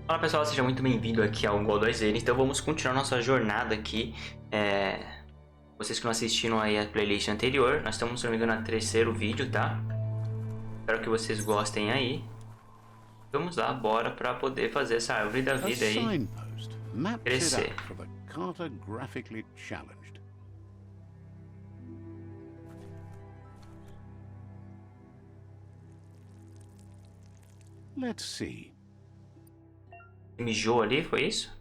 Fala pessoal, seja muito bem-vindo aqui ao Godoyzera. Então vamos continuar nossa jornada aqui. Vocês que não assistiram aí a playlist anterior, nós estamos, se não me engano, no terceiro vídeo, tá? Espero que vocês gostem aí. Vamos lá, bora para poder fazer essa árvore da vida aí crescer. Let's see. Mijou ali, foi isso?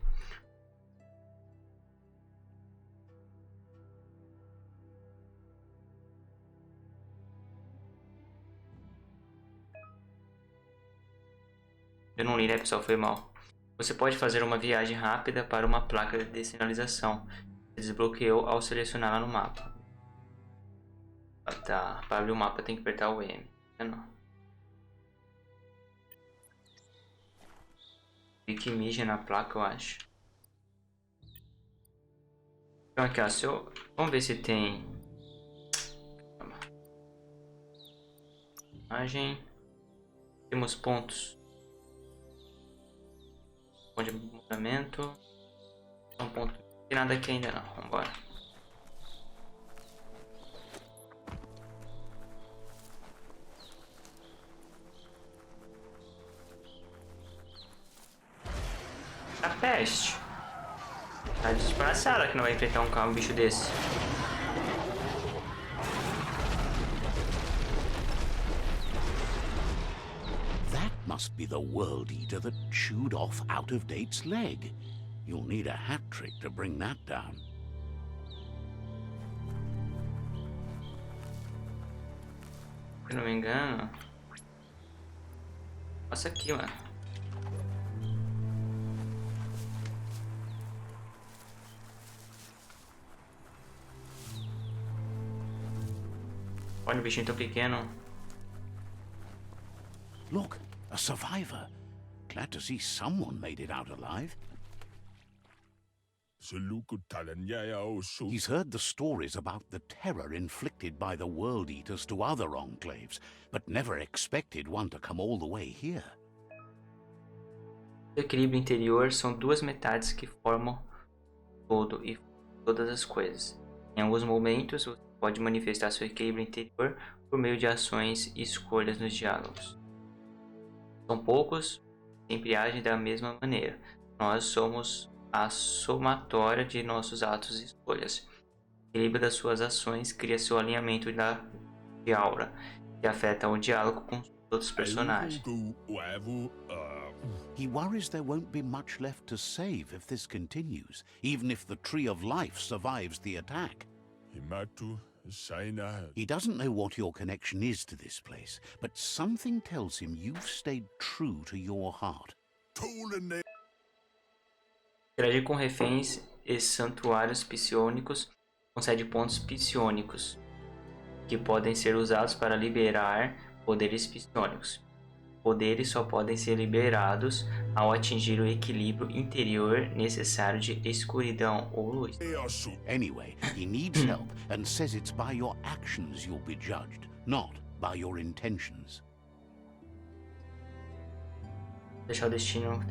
Eu não li, né, pessoal? Foi mal. Você pode fazer uma viagem rápida para uma placa de sinalização. Desbloqueou ao selecioná-la no mapa. Tá, para abrir o mapa tem que apertar o M. Não. Que mija na placa, eu acho. Então aqui, ó, vamos ver se tem imagem. Temos pontos. Ponto de movimento. Um ponto. Não tem nada aqui ainda não. Vamos embora. A peste. Tá desgraçada que não vai enfrentar um bicho desse. That must be the world eater that chewed off Out of Date's leg. You'll need a hat trick to bring that down. Se não me engano. Passa aqui, mano. Olha o bichinho tão pequeno. Look, a survivor. Glad to see someone made it out alive. He's heard the stories about the terror inflicted by the world eaters to other enclaves, but never expected one to come all the way here. O equilíbrio interior são duas metades que formam todo e todas as coisas. Em alguns momentos, você pode manifestar seu equilíbrio interior por meio de ações e escolhas nos diálogos. São poucos, sempre agem da mesma maneira. Nós somos a somatória de nossos atos e escolhas. O equilíbrio das suas ações cria seu alinhamento de aura, que afeta o diálogo com os outros personagens. He worries there won't be much left to save if this continues, even if the Tree of Life survives the attack. He doesn't know what your connection is to this place, but something tells him you've stayed true to your heart. Interagir com reféns e santuários psionicos concede pontos psionicos, que podem ser usados para liberar poderes psionicos. Poderes só podem ser liberados ao atingir o equilíbrio interior necessário de escuridão ou luz. Anyway, he needs help and says it's by your actions you'll be judged, not by your intentions. Deixar o destino.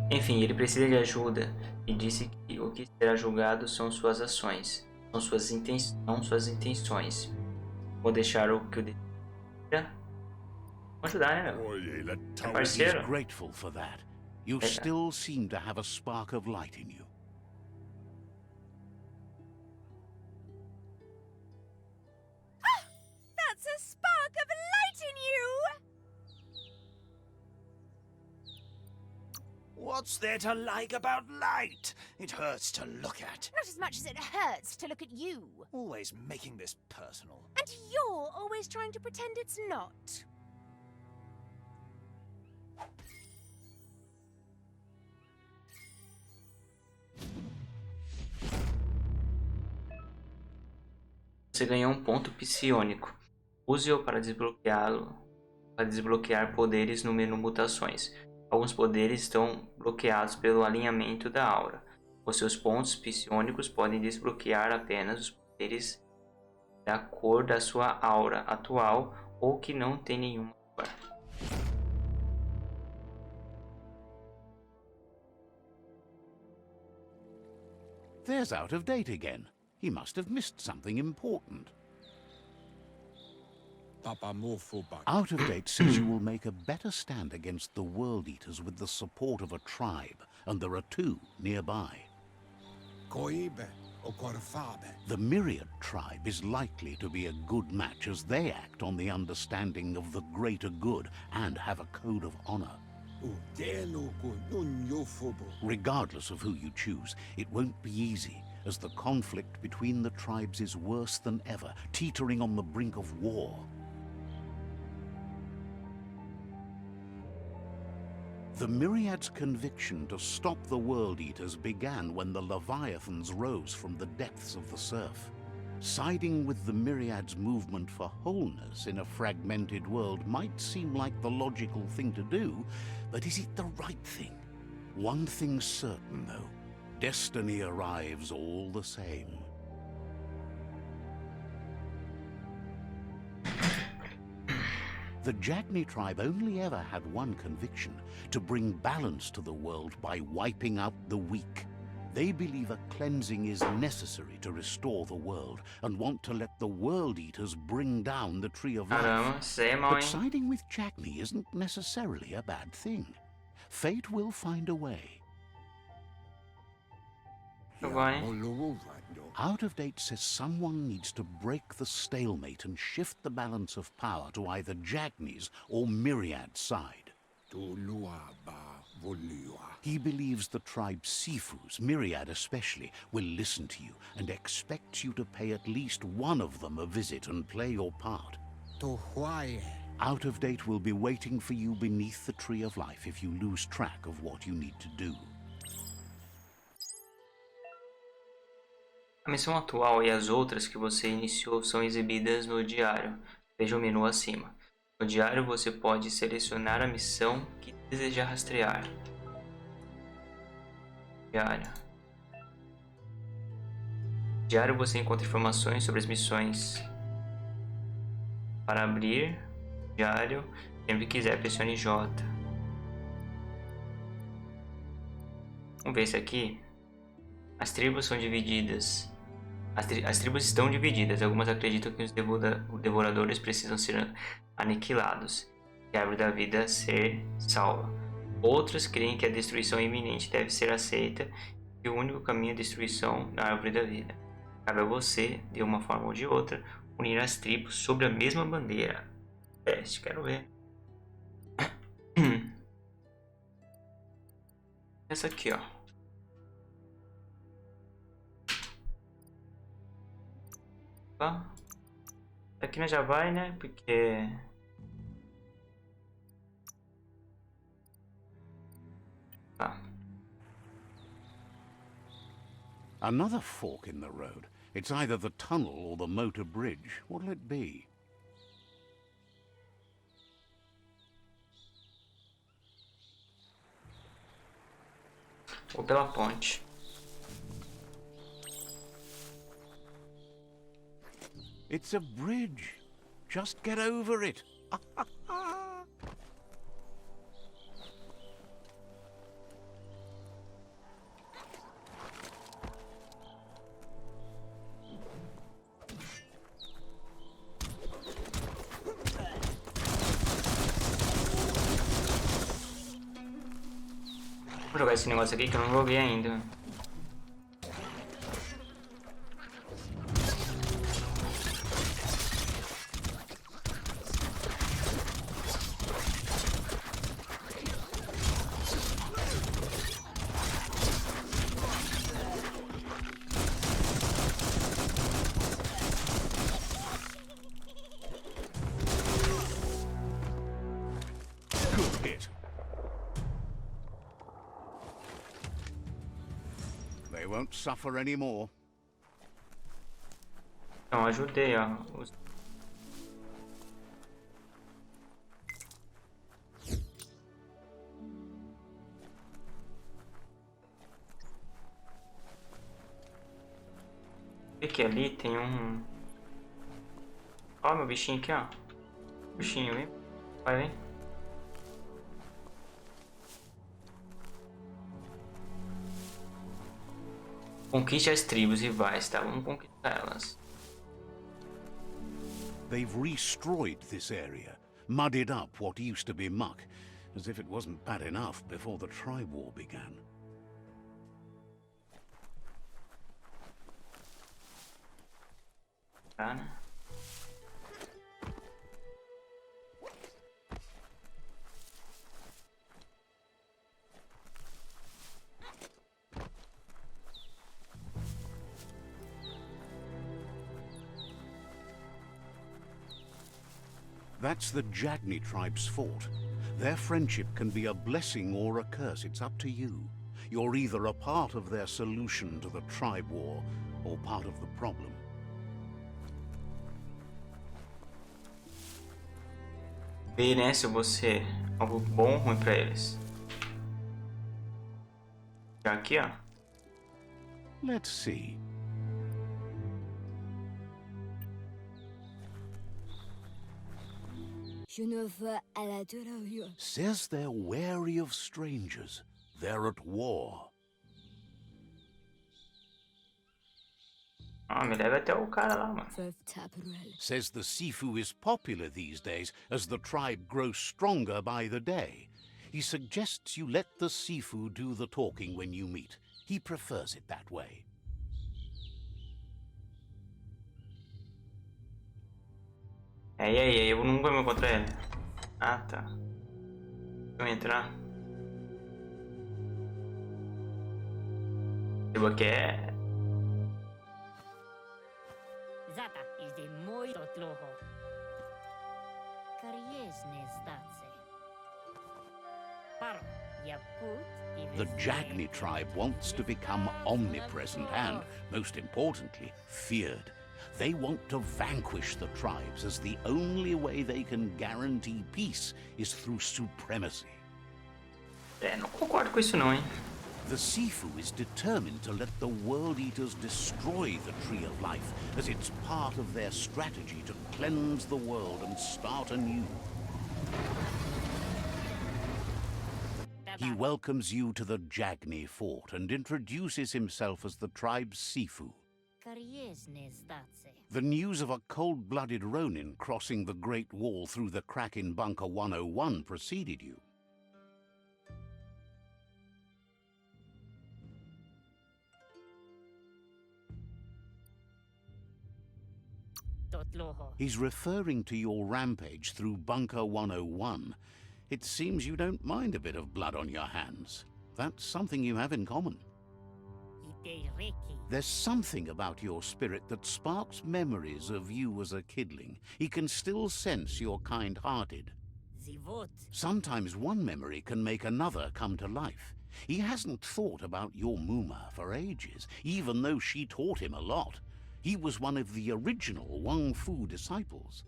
Enfim, ele precisa de ajuda e disse que o que será julgado são suas ações, não suas intenções. Vou deixar o que o destino. Vamos ajudar, né, meu? É parceiro. He's grateful for that. You still seem to have a spark of light in you. That's a spark of light in you! What's there to like about light? It hurts to look at. Not as much as it hurts to look at you. Always making this personal. And you're always trying to pretend it's not. Você ganhou um ponto psiônico. Use-o para desbloquear poderes no menu mutações. Alguns poderes estão bloqueados pelo alinhamento da aura. Os seus pontos psiônicos podem desbloquear apenas os poderes da cor da sua aura atual ou que não tem nenhuma cor. There's Out of Date again. He must have missed something important. Out of Date says you will make a better stand against the World Eaters with the support of a tribe, and there are 2 nearby. The Myriad tribe is likely to be a good match as they act on the understanding of the greater good and have a code of honor. Regardless of who you choose, it won't be easy, as the conflict between the tribes is worse than ever, teetering on the brink of war. The Myriad's conviction to stop the World Eaters began when the Leviathans rose from the depths of the surf. Siding with the Myriad's movement for wholeness in a fragmented world might seem like the logical thing to do, but is it the right thing? One thing's certain, though. Destiny arrives all the same. The Jagni tribe only ever had one conviction: to bring balance to the world by wiping out the weak. They believe a cleansing is necessary to restore the world, and want to let the World Eaters bring down the Tree of Life. But siding with Jagni isn't necessarily a bad thing. Fate will find a way. Out of Date says someone needs to break the stalemate and shift the balance of power to either Jagni's or Myriad's side. He believes the tribe Sifus, Myriad especially, will listen to you and expects you to pay at least one of them a visit and play your part. Out of Date will be waiting for you beneath the Tree of Life if you lose track of what you need to do. A missão atual e as outras que você iniciou são exibidas no diário. Veja o menu acima. No diário você pode selecionar a missão que deseja rastrear. Diário. No diário você encontra informações sobre as missões. Para abrir o diário, sempre que quiser, pressione J. Vamos ver esse aqui. As tribos são divididas. As tribos estão divididas. Algumas acreditam que os devoradores precisam ser aniquilados e a árvore da vida ser salva. Outras creem que a destruição iminente deve ser aceita e o único caminho é a destruição da árvore da vida. Cabe a você, de uma forma ou de outra, unir as tribos sob a mesma bandeira. Teste, quero ver. Essa aqui, ó. Aqui nós já vai, né? Porque Another fork in the road. It's either the tunnel or the motor bridge. What'll it be? Ou pela ponte. It's a bridge. Just get over it. Vou jogar esse negócio aqui que eu não joguei ainda. They won't suffer anymore. Não, ajudei, ó. Vê que ali tem um... Ó, meu bichinho aqui, ó. Bichinho, vem. Vai, vem. Conquiste as tribos rivais, tá? Vamos conquistar elas. They've destroyed this area, muddied up what used to be muck, as if it wasn't bad enough before the tribe war began. Tá, né? That's the Jagni tribe's fort. Their friendship can be a blessing or a curse. It's up to you. You're either a part of their solution to the tribe war or part of the problem. Vê, né, se você algo bom ou ruim pra eles. Já aqui, ó. Let's see. Says they're wary of strangers. They're at war. Ah, me leva até o cara lá, mano. Says the Sifu is popular these days as the tribe grows stronger by the day. He suggests you let the Sifu do the talking when you meet. He prefers it that way. E aí, eu nunca me encontrei ele. Ah, tá. Deixa eu entrar. Tipo, aqui é... Zata is de muito tloho. Kariesne zdace. Paro, ya put... The Jagni tribe wants to become omnipresent and, most importantly, feared. They want to vanquish the tribes as the only way they can guarantee peace is through supremacy. Não concordo com isso não, hein? The Sifu is determined to let the World Eaters destroy the Tree of Life as it's part of their strategy to cleanse the world and start anew. He welcomes you to the Jagni fort and introduces himself as the tribe's Sifu. The news of a cold-blooded Ronin crossing the Great Wall through the crack in Bunker 101 preceded you. He's referring to your rampage through Bunker 101. It seems you don't mind a bit of blood on your hands. That's something you have in common. There's something about your spirit that sparks memories of you as a kidling. He can still sense you're kind-hearted. Sometimes one memory can make another come to life. He hasn't thought about your Muma for ages, even though she taught him a lot. He was one of the original Wang Fu disciples.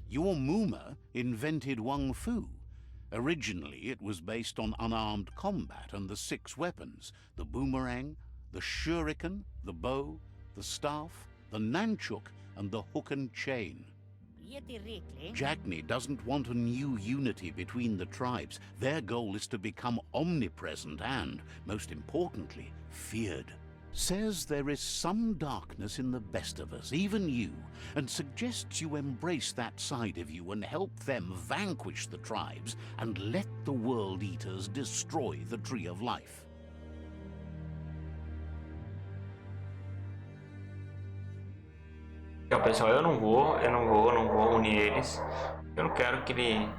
Your Muma invented Wang Fu. Originally, it was based on unarmed combat and the 6 weapons: the boomerang, the shuriken, the bow, the staff, the nunchuk, and the hook and chain. Jagni doesn't want a new unity between the tribes. Their goal is to become omnipresent and, most importantly, feared. Says there is some darkness in the best of us, even you, and suggests you embrace that side of you and help them vanquish the tribes and let the World Eaters destroy the Tree of Life. Então, pessoal, eu não vou unir eles. Eu não quero que ele...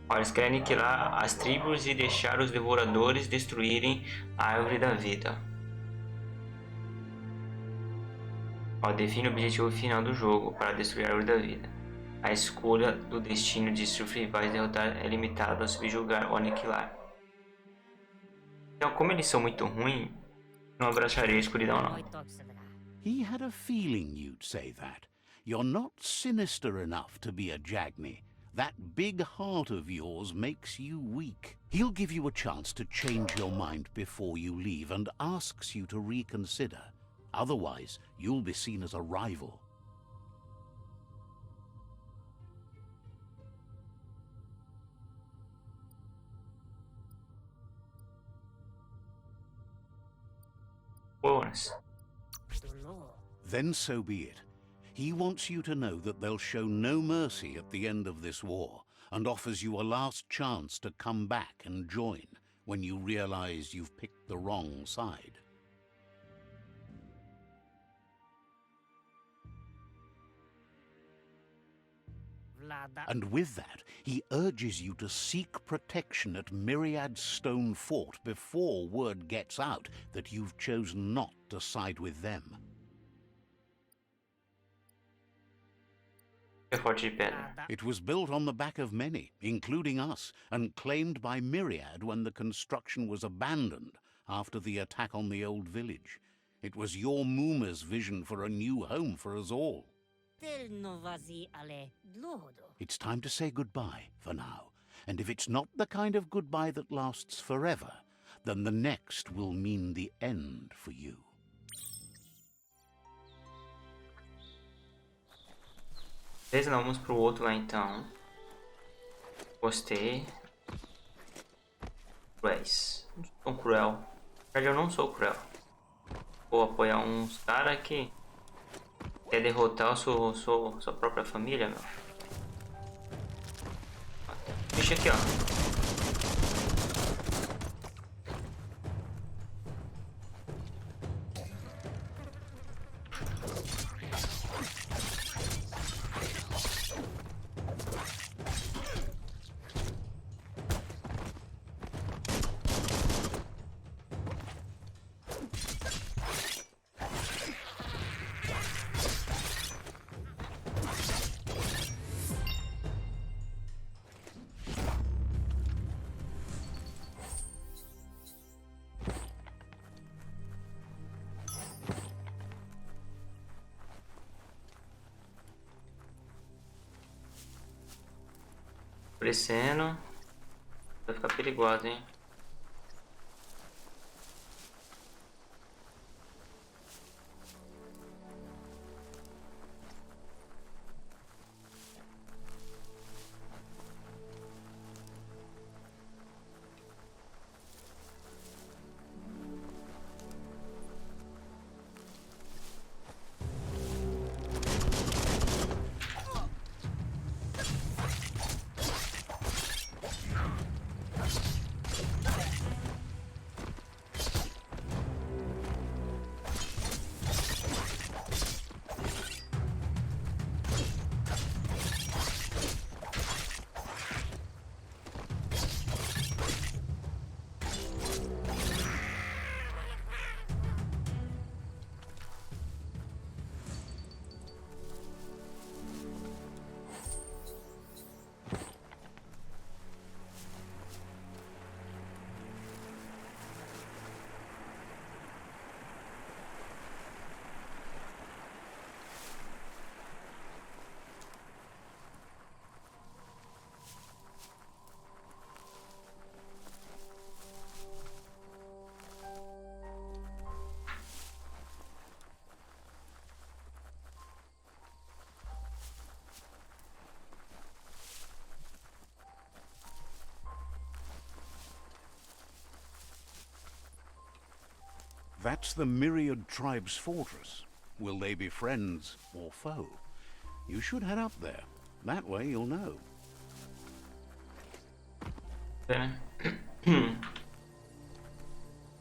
Ó, eles querem aniquilar as tribos e deixar os devoradores destruírem a árvore da vida. Ó, define o objetivo final do jogo para destruir a árvore da vida. A escolha do destino de seus rivais derrotar é limitada a subjugar ou aniquilar. Então, como eles são muito ruins, não abraçarei a escuridão, não. He had a feeling you'd say that. You're not sinister enough to be a Jagni. That big heart of yours makes you weak. He'll give you a chance to change your mind before you leave and asks you to reconsider. Otherwise, you'll be seen as a rival. Bônus. Then so be it. He wants you to know that they'll show no mercy at the end of this war, and offers you a last chance to come back and join when you realize you've picked the wrong side. Vlada. And with that, he urges you to seek protection at Myriad's stone fort before word gets out that you've chosen not to side with them. É forte de pedra. It was built on the back of many, including us, and claimed by Myriad when the construction was abandoned after the attack on the old village. It was your Muma's vision for a new home for us all. Tel novazi ale dlohodo. It's time to say goodbye for now, and if it's not the kind of goodbye that lasts forever, then the next will mean the end for you. Beleza, não, vamos pro outro lá então. Gostei. Cruéis. Não sou tão cruel. Na verdade, eu não sou cruel. Vou apoiar uns caras que quer derrotar sua própria família, meu. Bicho aqui, ó. Crescendo. Vai ficar perigoso, hein? That's the Myriad tribe's fortress. Will they be friends or foe? You should head up there. That way you'll know.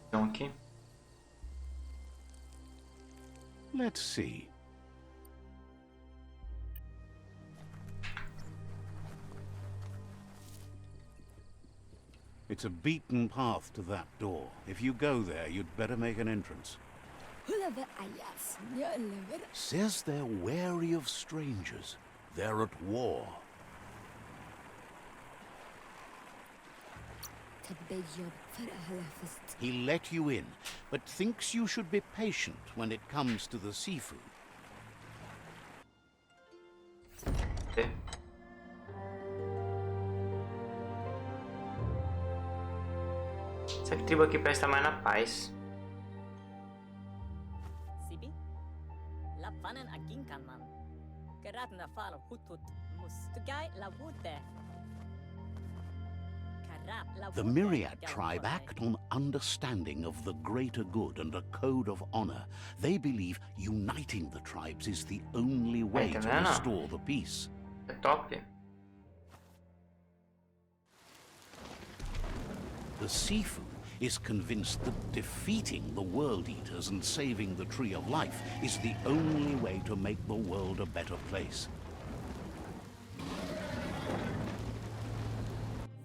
Então aqui. Let's see. It's a beaten path to that door. If you go there, you'd better make an entrance. Says they're wary of strangers. They're at war. He let you in, but thinks you should be patient when it comes to the seafood. Okay. Essa tribo aqui parece estar mais na paz. Sibi? Lappanen aginkan man. Gerat na fal hut hut mus. Tugai la wute. The Myriad tribe act on understanding of the greater good and a code of honor. They believe uniting the tribes is the only way to restore the peace. É top. The Sifu is convinced that defeating the World Eaters and saving the Tree of Life is the only way to make the world a better place.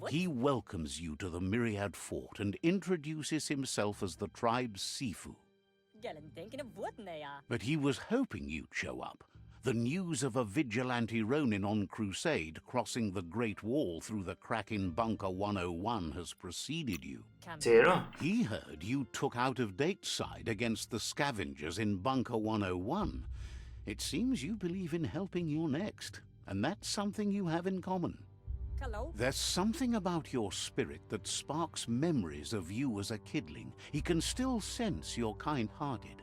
He welcomes you to the Myriad Fort and introduces himself as the tribe's Sifu. But he was hoping you'd show up. The news of a vigilante Ronin on crusade crossing the Great Wall through the crack in Bunker 101 has preceded you. Zero? He heard you took out-of-date side against the scavengers in Bunker 101. It seems you believe in helping your next, and that's something you have in common. There's something about your spirit that sparks memories of you as a kidling. He can still sense you're kind-hearted.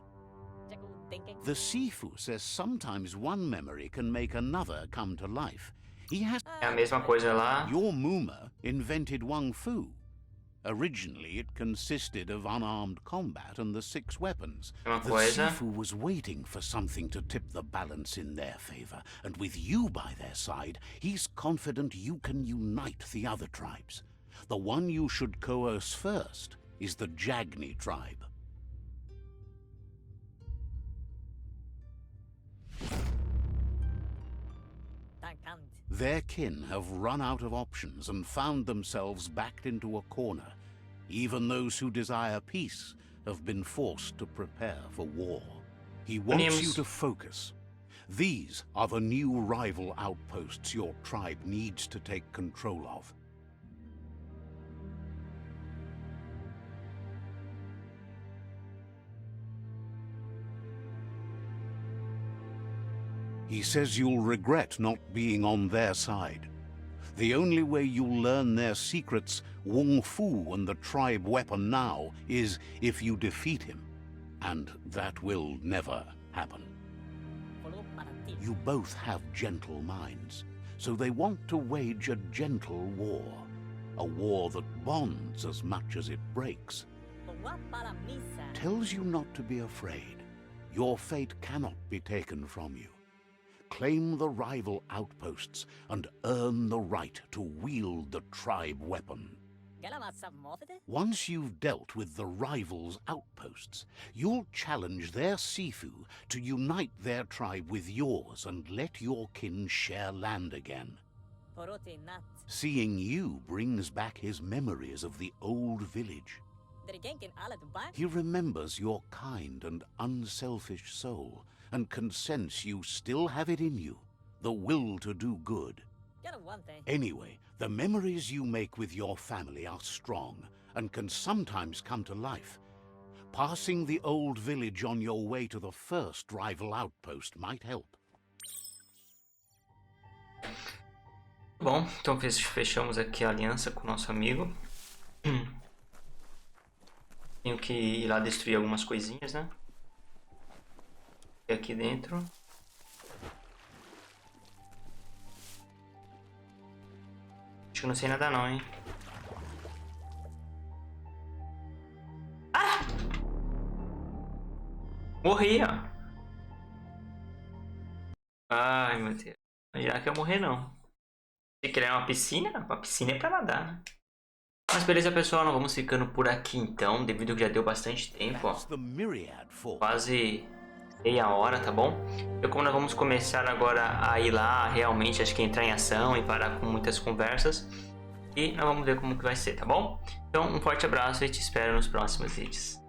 The Sifu says sometimes one memory can make another come to life. He has... É a mesma coisa lá. Your Muma invented Wung Fu. Originally, it consisted of unarmed combat and the 6 weapons. Uma The coisa. Sifu was waiting for something to tip the balance in their favor, and with you by their side, he's confident you can unite the other tribes. The one you should coerce first is the Jagni tribe. Their kin have run out of options and found themselves backed into a corner. Even those who desire peace have been forced to prepare for war. He wants you to focus. These are the new rival outposts your tribe needs to take control of. He says you'll regret not being on their side. The only way you'll learn their secrets, Wung Fu and the tribe weapon now, is if you defeat him. And that will never happen. You both have gentle minds, so they want to wage a gentle war. A war that bonds as much as it breaks. Tells you not to be afraid. Your fate cannot be taken from you. Claim the rival outposts and earn the right to wield the tribe weapon. Once you've dealt with the rivals' outposts, you'll challenge their Sifu to unite their tribe with yours and let your kin share land again. Seeing you brings back his memories of the old village. He remembers your kind and unselfish soul, and can sense you still have it in you, the will to do good. Anyway, the memories you make with your family are strong and can sometimes come to life. Passing the old village on your way to the first rival outpost might help. Bom, então fechamos aqui a aliança com o nosso amigo. Tenho que ir lá destruir algumas coisinhas, né? E aqui dentro. Acho que eu não sei nadar não, hein? Ah! Morri, ó. Ai, meu Deus. Já que eu morrer, não. Se criar uma piscina é pra nadar, né? Mas beleza, pessoal, nós vamos ficando por aqui então, devido que já deu bastante tempo, ó. Quase meia hora, tá bom? Então, como nós vamos começar agora a ir lá, realmente, acho que entrar em ação e parar com muitas conversas. E nós vamos ver como que vai ser, tá bom? Então, um forte abraço e te espero nos próximos vídeos.